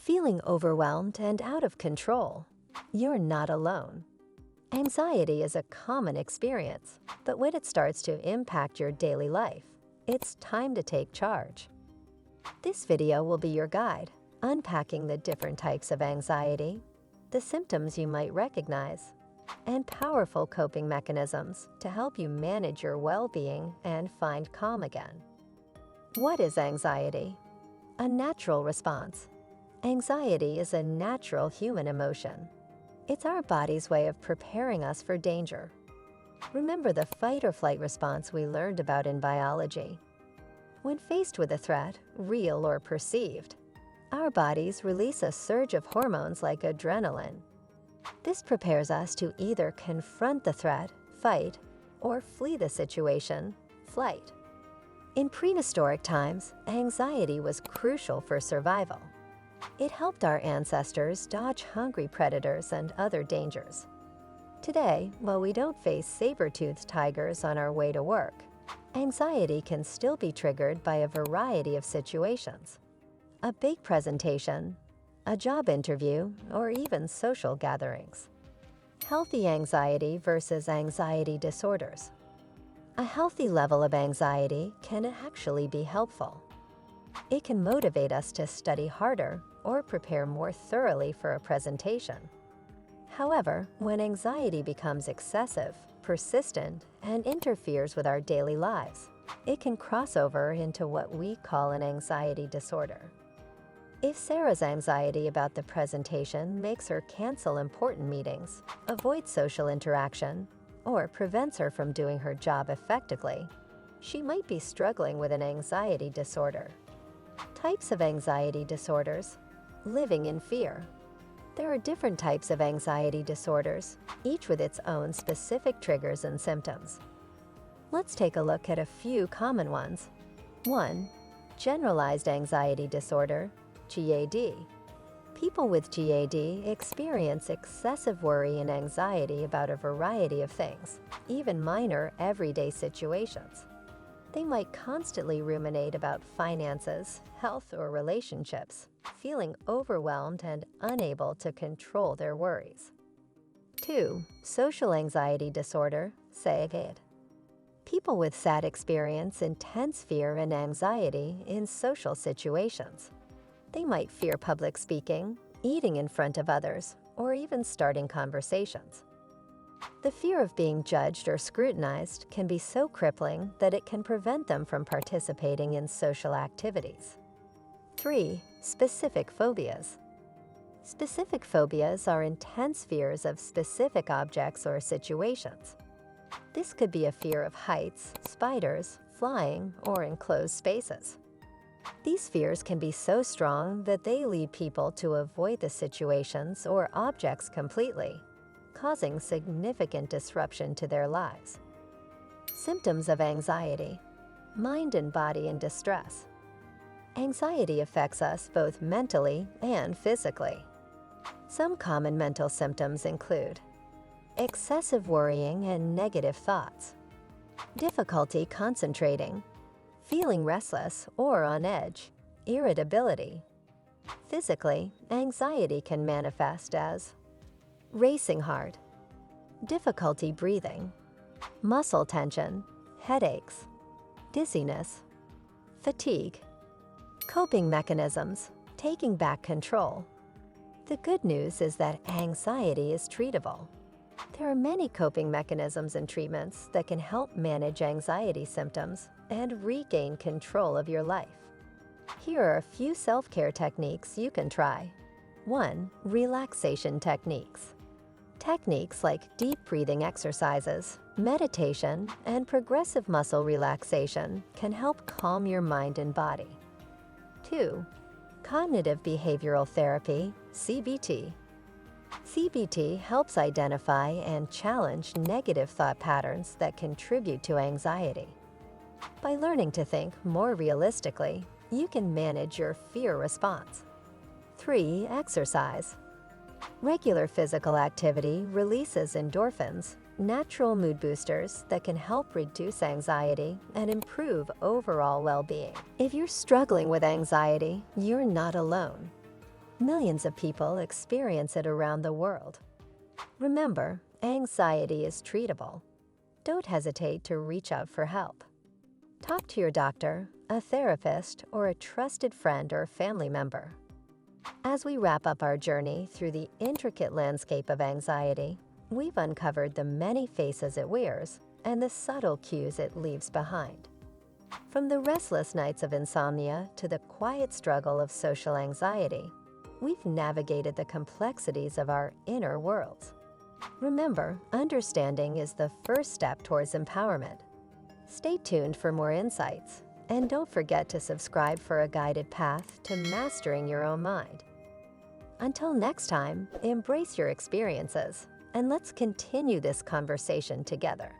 Feeling overwhelmed and out of control? You're not alone. Anxiety is a common experience, but when it starts to impact your daily life, it's time to take charge. This video will be your guide, unpacking the different types of anxiety, the symptoms you might recognize, and powerful coping mechanisms to help you manage your well-being and find calm again. What is anxiety? A natural response. Anxiety is a natural human emotion. It's our body's way of preparing us for danger. Remember the fight or flight response we learned about in biology. When faced with a threat, real or perceived, our bodies release a surge of hormones like adrenaline. This prepares us to either confront the threat, fight, or flee the situation, flight. In prehistoric times, anxiety was crucial for survival. It helped our ancestors dodge hungry predators and other dangers. Today, while we don't face saber-toothed tigers on our way to work, anxiety can still be triggered by a variety of situations. A big presentation, a job interview, or even social gatherings. Healthy anxiety versus anxiety disorders. A healthy level of anxiety can actually be helpful. It can motivate us to study harder or prepare more thoroughly for a presentation. However, when anxiety becomes excessive, persistent, and interferes with our daily lives, it can cross over into what we call an anxiety disorder. If Sarah's anxiety about the presentation makes her cancel important meetings, avoid social interaction, or prevents her from doing her job effectively, she might be struggling with an anxiety disorder. Types of anxiety disorders. Living in fear. There are different types of anxiety disorders, each with its own specific triggers and symptoms. Let's take a look at a few common ones. 1. Generalized anxiety disorder, GAD. People with GAD experience excessive worry and anxiety about a variety of things, even minor everyday situations. They might constantly ruminate about finances, health, or relationships, feeling overwhelmed and unable to control their worries. 2. Social anxiety disorder, SAD. People with SAD experience intense fear and anxiety in social situations. They might fear public speaking, eating in front of others, or even starting conversations. The fear of being judged or scrutinized can be so crippling that it can prevent them from participating in social activities. 3. Specific phobias. Specific phobias are intense fears of specific objects or situations. This could be a fear of heights, spiders, flying, or enclosed spaces. These fears can be so strong that they lead people to avoid the situations or objects completely, causing significant disruption to their lives. Symptoms of anxiety. Mind and body in distress. Anxiety affects us both mentally and physically. Some common mental symptoms include excessive worrying and negative thoughts, difficulty concentrating, feeling restless or on edge, irritability. Physically, anxiety can manifest as racing heart, difficulty breathing, muscle tension, headaches, dizziness, fatigue. Coping mechanisms, taking back control. The good news is that anxiety is treatable. There are many coping mechanisms and treatments that can help manage anxiety symptoms and regain control of your life. Here are a few self-care techniques you can try. 1. Relaxation techniques. Techniques like deep breathing exercises, meditation, and progressive muscle relaxation can help calm your mind and body. 2. Cognitive behavioral therapy, CBT. CBT helps identify and challenge negative thought patterns that contribute to anxiety. By learning to think more realistically, you can manage your fear response. 3. Exercise. Regular physical activity releases endorphins, natural mood boosters that can help reduce anxiety and improve overall well-being. If you're struggling with anxiety, you're not alone. Millions of people experience it around the world. Remember, anxiety is treatable. Don't hesitate to reach out for help. Talk to your doctor, a therapist, or a trusted friend or family member. As we wrap up our journey through the intricate landscape of anxiety, we've uncovered the many faces it wears and the subtle cues it leaves behind. From the restless nights of insomnia to the quiet struggle of social anxiety, we've navigated the complexities of our inner worlds. Remember, understanding is the first step towards empowerment. Stay tuned for more insights, and don't forget to subscribe for a guided path to mastering your own mind. Until next time, embrace your experiences, and let's continue this conversation together.